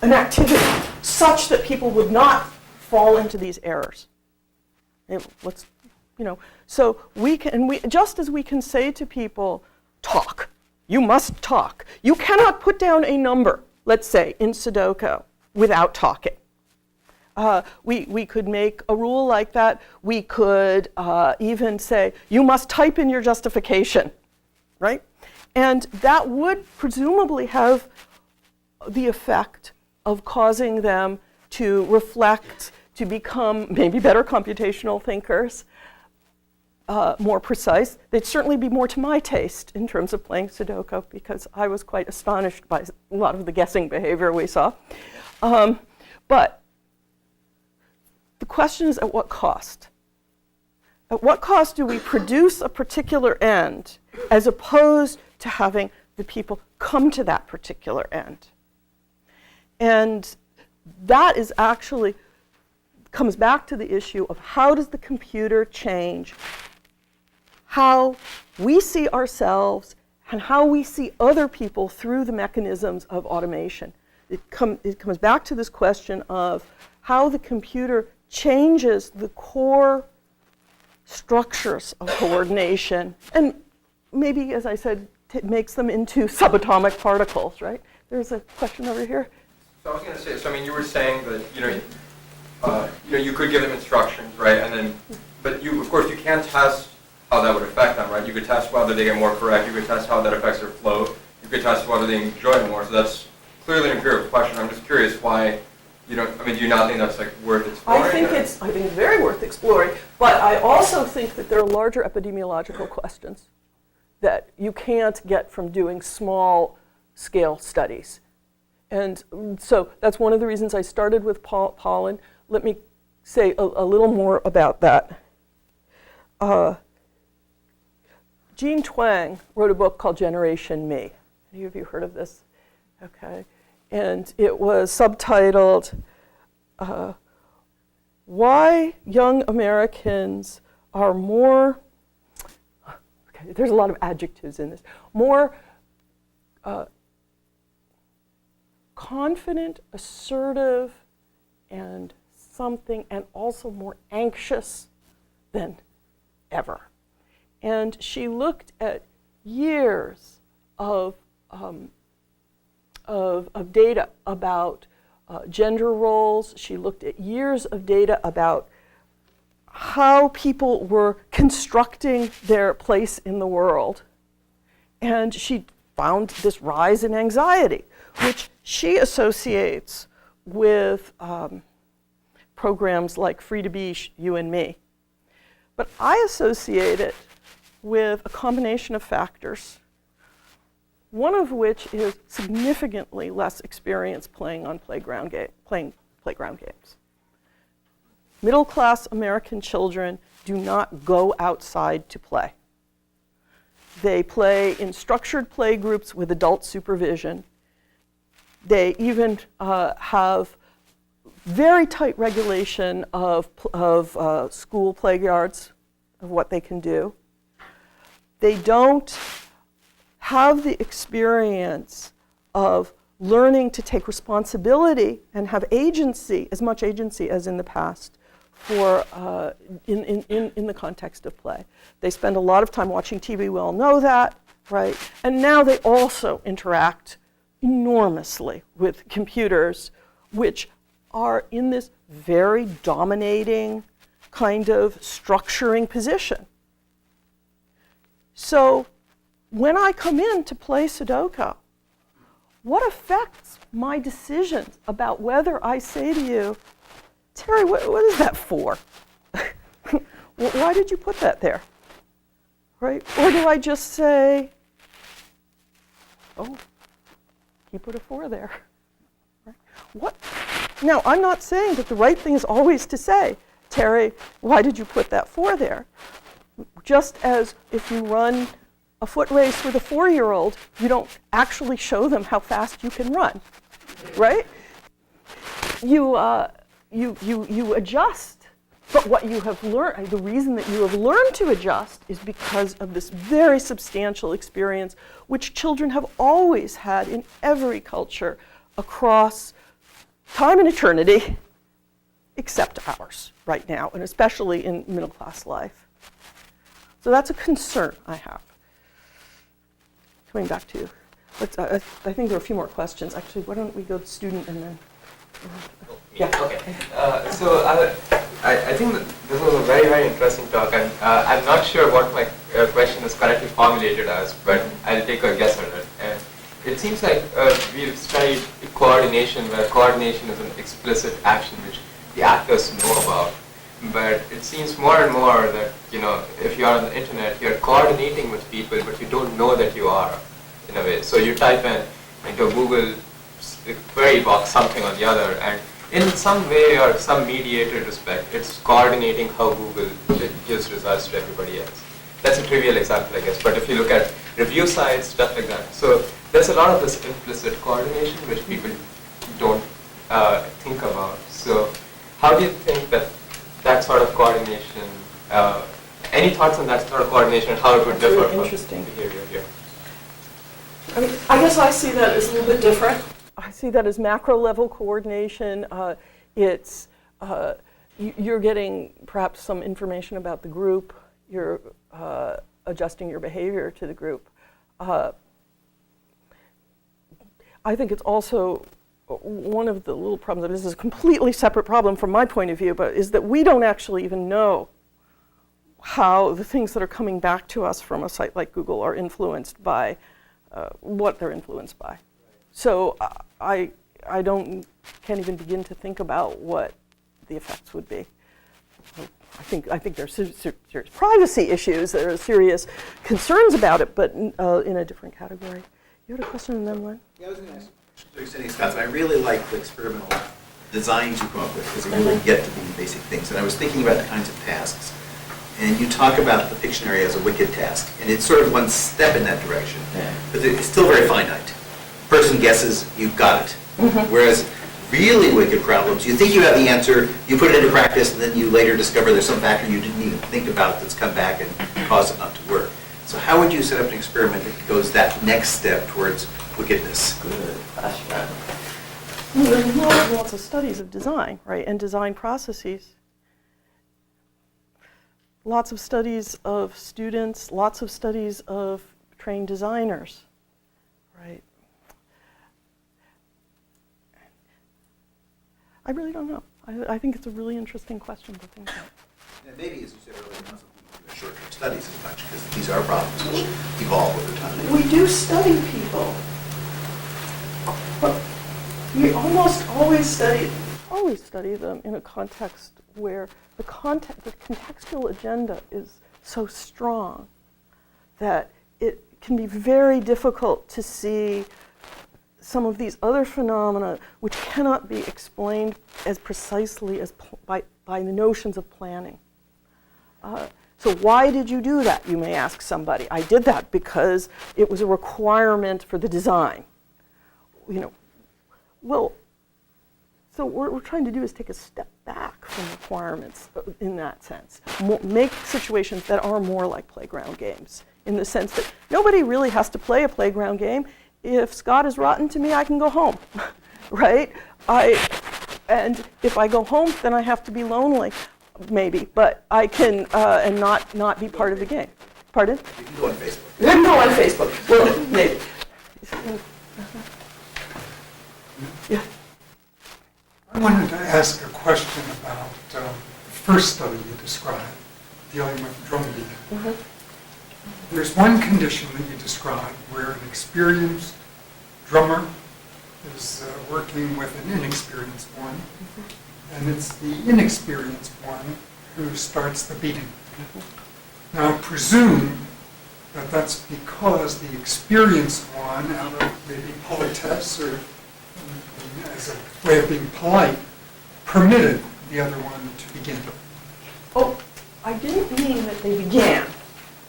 [SPEAKER 3] an activity such that people would not fall into these errors. So we can, just as we can say to people, talk. You must talk. You cannot put down a number, let's say, in Sudoku without talking. We could make a rule like that. We could even say, you must type in your justification, right? And that would presumably have the effect of causing them to reflect, to become maybe better computational thinkers, more precise. They'd certainly be more to my taste in terms of playing Sudoku, because I was quite astonished by a lot of the guessing behavior we saw. But the question is, at what cost? At what cost do we produce a particular end as opposed to having the people come to that particular end? And that is actually comes back to the issue of how does the computer change how we see ourselves and how we see other people through the mechanisms of automation. It comes back to this question of how the computer changes the core structures of coordination, and maybe, as I said, makes them into subatomic particles, right? There's a question over here.
[SPEAKER 4] So I was going to say, you were saying that, you could give them instructions, right? And then, but of course, you can't test how that would affect them, right? You could test whether they get more correct. You could test how that affects their flow. You could test whether they enjoy it more. So that's clearly an empirical question. I'm just curious why you don't, I mean, do you not think that's like worth exploring?
[SPEAKER 3] I think it's very worth exploring, but I also think that there are larger epidemiological questions that you can't get from doing small scale studies. And so that's one of the reasons I started with pollen. Let me say a little more about that. Jean Twenge wrote a book called Generation Me. Any of you heard of this? Okay. And it was subtitled, Why Young Americans Are More, okay, there's a lot of adjectives in this, more confident, assertive, and something, and also more anxious than ever. And she looked at years of data about gender roles. She looked at years of data about how people were constructing their place in the world. And she found this rise in anxiety, which she associates with programs like Free to Be, You and Me. But I associate it with a combination of factors, one of which is significantly less experience playing playground games. Middle-class American children do not go outside to play. They play in structured play groups with adult supervision. They even have very tight regulation of school playgrounds, of what they can do. They don't have the experience of learning to take responsibility and have agency, as much agency as in the past, for in the context of play. They spend a lot of time watching TV, we all know that, right? And now they also interact enormously with computers, which are in this very dominating kind of structuring position. So when I come in to play Sudoku, what affects my decisions about whether I say to you, Terry, what is that for? Why did you put that there? Right? Or do I just say, oh, he put a 4 there. Right? What? Now, I'm not saying that the right thing is always to say, Terry, why did you put that 4 there? Just as if you run a foot race with a 4-year-old, you don't actually show them how fast you can run, right? You adjust, but what you have learned, the reason that you have learned to adjust is because of this very substantial experience which children have always had in every culture across time and eternity, except ours right now, and especially in middle-class life. So that's a concern I have. Coming back to you. I think there are a few more questions. Actually, why don't we go to student and then...
[SPEAKER 5] Yeah. Okay. So I think that this was a very, very interesting talk, and I'm not sure what my question is correctly formulated as, but I'll take a guess at it. And it seems like we've studied coordination, where coordination is an explicit action which the actors know about. But it seems more and more that, if you're on the internet, you're coordinating with people, but you don't know that you are, in a way. So you type into Google query box something or the other, and in some way or some mediated respect, it's coordinating how Google gives results to everybody else. That's a trivial example, I guess, but if you look at review sites, stuff like that. So there's a lot of this implicit coordination which people don't think about. So how do you think that sort of coordination, any thoughts on that sort of coordination and how it would differ from behavior here?
[SPEAKER 3] I mean, I guess I see that as a little bit different. I see that as macro level coordination. It's you're getting perhaps some information about the group. You're adjusting your behavior to the group. I think it's also one of the little problems, this is a completely separate problem from my point of view, but is that we don't actually even know how the things that are coming back to us from a site like Google are influenced by what they're influenced by. So I don't can't even begin to think about what the effects would be. I think there's serious privacy issues, there are serious concerns about it, but in a different category. You had a question and then one?
[SPEAKER 2] Yeah, I was going to ask extending Scott's. I really like the experimental designs you come up with because they really get to the basic things. And I was thinking about the kinds of tasks. And you talk about the Pictionary as a wicked task, and it's sort of one step in that direction, but it's still very finite. Person guesses, you've got it. Whereas really wicked problems, you think you have the answer, you put it into practice, and then you later discover there's some factor you didn't even think about that's come back and caused it not to work. So how would you set up an experiment that goes that next step towards wickedness?
[SPEAKER 3] Good question. There's lots of studies of design, right, and design processes. Lots of studies of students, lots of studies of trained designers, right? I really don't know. I think it's a really interesting question to think about.
[SPEAKER 2] And maybe, as you said earlier, not something you do in short-term studies as much, because these are problems which evolve over time.
[SPEAKER 3] We do study people, but we almost always study them in a context where the contextual agenda is so strong that it can be very difficult to see some of these other phenomena which cannot be explained as precisely as by the notions of planning. So why did you do that, you may ask somebody. I did that because it was a requirement for the design. Well, so what we're trying to do is take a step back from requirements in that sense. Make situations that are more like playground games, in the sense that nobody really has to play a playground game. If Scott is rotten to me, I can go home, right? And if I go home, then I have to be lonely, maybe, but I can and not be part of the game. Pardon?
[SPEAKER 2] You can go on Facebook.
[SPEAKER 3] You can go on Facebook. Well, maybe. Yeah.
[SPEAKER 6] I wanted to ask a question about the first study you described, dealing with drum beating. There's one condition that you described where an experienced drummer is working with an inexperienced one, and it's the inexperienced one who starts the beating. Now, I presume that that's because the experienced one, out of maybe politesse or as a way of being polite, permitted the other one to begin.
[SPEAKER 3] Oh, I didn't mean that they began.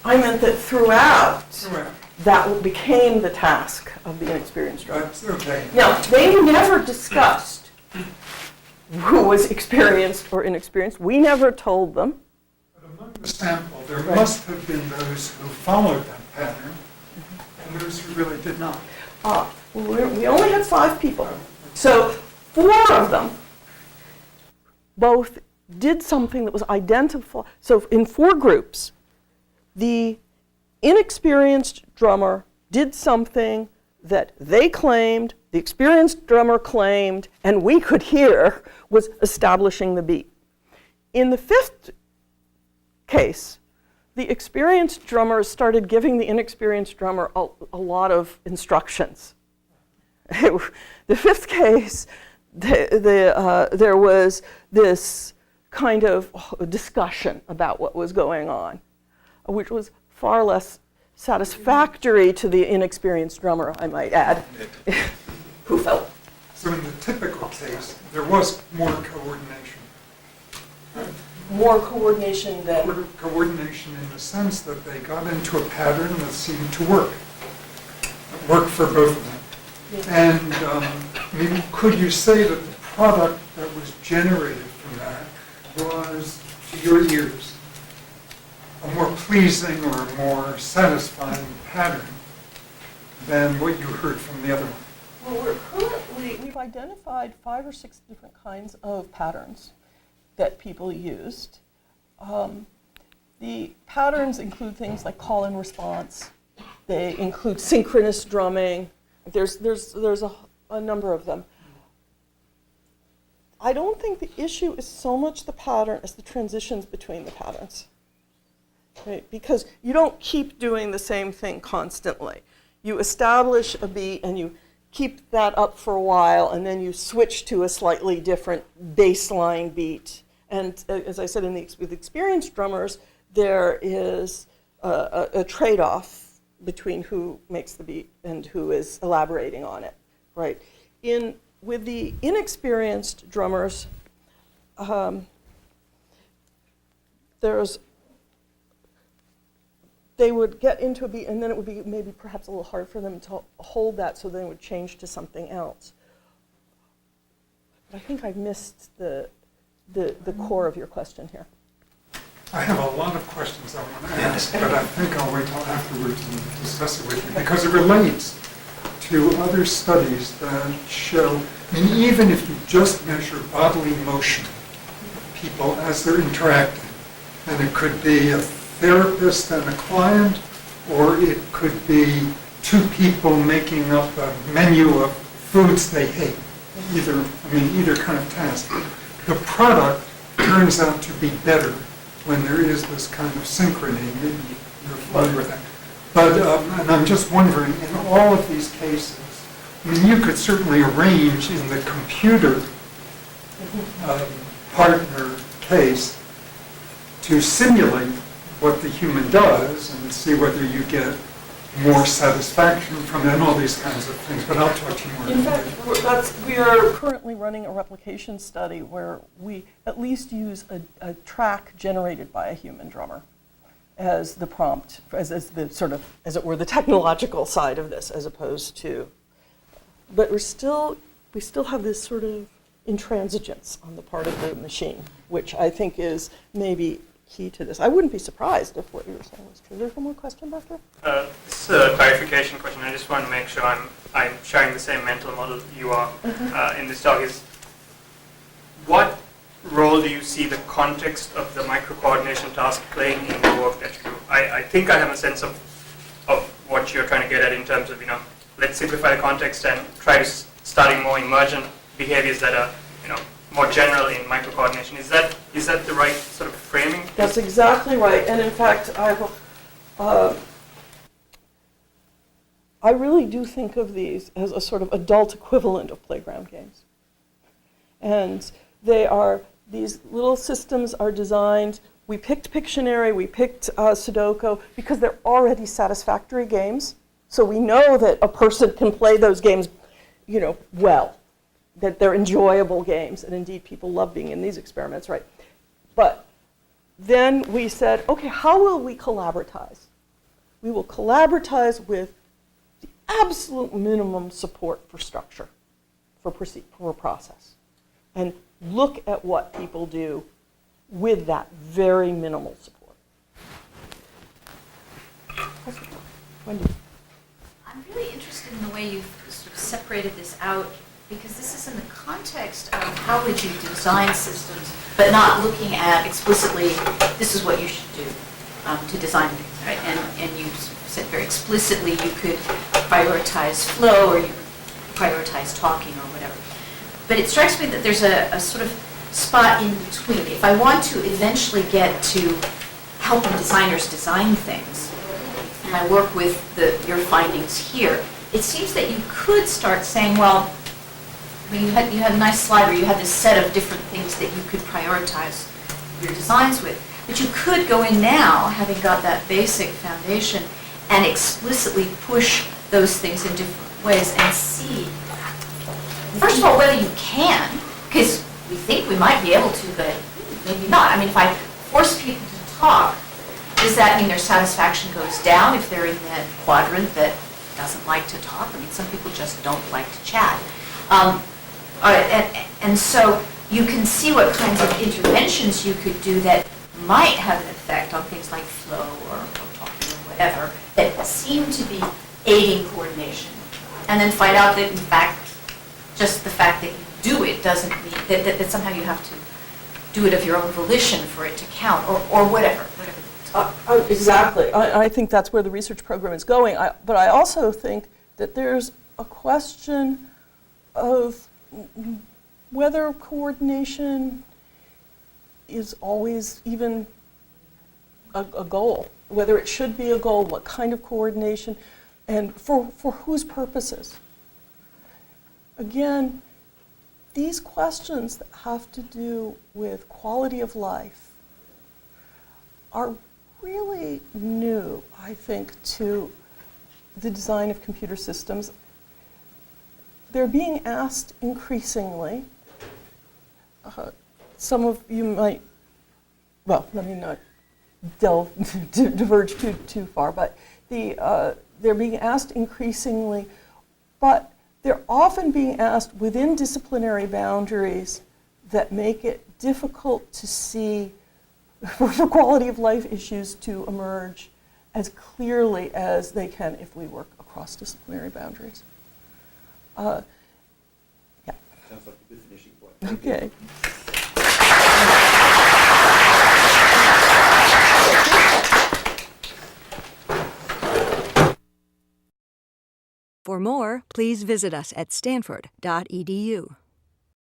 [SPEAKER 3] I meant that throughout, that became the task of the inexperienced drummer.
[SPEAKER 6] That's okay.
[SPEAKER 3] Now, they never discussed who was experienced or inexperienced. We never told them.
[SPEAKER 6] But among the sample, there must have been those who followed that pattern and those who really did not.
[SPEAKER 3] We only had 5 people. So 4 of them both did something that was identifiable. So in 4 groups, the inexperienced drummer did something that they claimed, the experienced drummer claimed, and we could hear was establishing the beat. In the 5th case, the experienced drummer started giving the inexperienced drummer a lot of instructions. The 5th case, there was this kind of discussion about what was going on, which was far less satisfactory to the inexperienced drummer, I might add, who felt.
[SPEAKER 6] So in the typical case, there was more coordination.
[SPEAKER 3] More coordination than...
[SPEAKER 6] Coordination in the sense that they got into a pattern that seemed to work. It worked for both of them.
[SPEAKER 3] Yeah.
[SPEAKER 6] And maybe could you say that the product that was generated from that was, to your ears, a more pleasing or more satisfying pattern than what you heard from the other one?
[SPEAKER 3] Well, we've identified 5 or 6 different kinds of patterns that people used. The patterns include things like call and response. They include synchronous drumming. There's a number of them. I don't think the issue is so much the pattern as the transitions between the patterns. Right? Because you don't keep doing the same thing constantly. You establish a beat and you keep that up for a while, and then you switch to a slightly different baseline beat. And as I said, with experienced drummers, there is a trade-off between who makes the beat and who is elaborating on it, right? With the inexperienced drummers, they would get into a beat, and then it would be maybe perhaps a little hard for them to hold that, so then it would change to something else. But I think I've missed the core of your question here.
[SPEAKER 6] I have a lot of questions I want to ask, but I think I'll wait till afterwards and discuss it with you, because it relates to other studies that show, I mean, even if you just measure bodily motion, people as they're interacting, and it could be a therapist and a client, or it could be two people making up a menu of foods they hate, either kind of task. The product turns out to be better when there is this kind of synchrony. Maybe you're familiar with that. But, and I'm just wondering, in all of these cases, I mean, you could certainly arrange in the computer partner case to simulate what the human does and see whether you get more satisfaction from it and all these kinds of things. But I'll talk to you more.
[SPEAKER 3] In fact, we are currently running a replication study where we at least use a track generated by a human drummer as the prompt, as the sort of, as it were, the technological side of this, as opposed to, but we still have this sort of intransigence on the part of the machine, which I think is maybe key to this. I wouldn't be surprised if what you were saying was true. Is there one more question back there?
[SPEAKER 7] This is a clarification question. I just want to make sure I'm sharing the same mental model you are in this talk. Is what role do you see the context of the micro-coordination task playing in the work that you do? I think I have a sense of what you're trying to get at in terms of, let's simplify the context and try to study more emergent behaviors that are, more general in micro-coordination. Is that the right sort of framing?
[SPEAKER 3] That's exactly right. And in fact, I really do think of these as a sort of adult equivalent of playground games. And these little systems are designed, we picked Pictionary, we picked Sudoku, because they're already satisfactory games. So we know that a person can play those games, well, that they're enjoyable games, and indeed people love being in these experiments, right? But then we said, okay, how will we collaboratize? We will collaboratize with the absolute minimum support for structure, for process, and look at what people do with that very minimal support. Wendy.
[SPEAKER 8] I'm really interested in the way you've sort of separated this out, because this is in the context of how would you design systems, but not looking at explicitly, this is what you should do to design things, right? And you said very explicitly you could prioritize flow, or you could prioritize talking, or whatever. But it strikes me that there's a sort of spot in between. If I want to eventually get to helping designers design things, and I work with your findings here, it seems that you could start saying, well, you had a nice slide where you had this set of different things that you could prioritize your designs with. But you could go in now, having got that basic foundation, and explicitly push those things in different ways and see, first of all, whether you can, because we think we might be able to, but maybe not. I mean, if I force people to talk, does that mean their satisfaction goes down if they're in that quadrant that doesn't like to talk? I mean, some people just don't like to chat. And so you can see what kinds of interventions you could do that might have an effect on things like flow or talking or whatever that seem to be aiding coordination. And then find out that, in fact, just the fact that you do it doesn't mean that somehow you have to do it of your own volition for it to count, or whatever.
[SPEAKER 3] Exactly. I think that's where the research program is going. But I also think that there's a question of whether coordination is always even a goal, whether it should be a goal, what kind of coordination, and for whose purposes. again, these questions that have to do with quality of life are really new, I think, to the design of computer systems. They're being asked increasingly. Some of you might, well, let me not diverge too far, but they're being asked increasingly, but they're often being asked within disciplinary boundaries that make it difficult to see for quality of life issues to emerge as clearly as they can if we work across disciplinary boundaries. Yeah.
[SPEAKER 9] Sounds like a good finishing point.
[SPEAKER 3] Okay.
[SPEAKER 10] For more, please visit us at stanford.edu.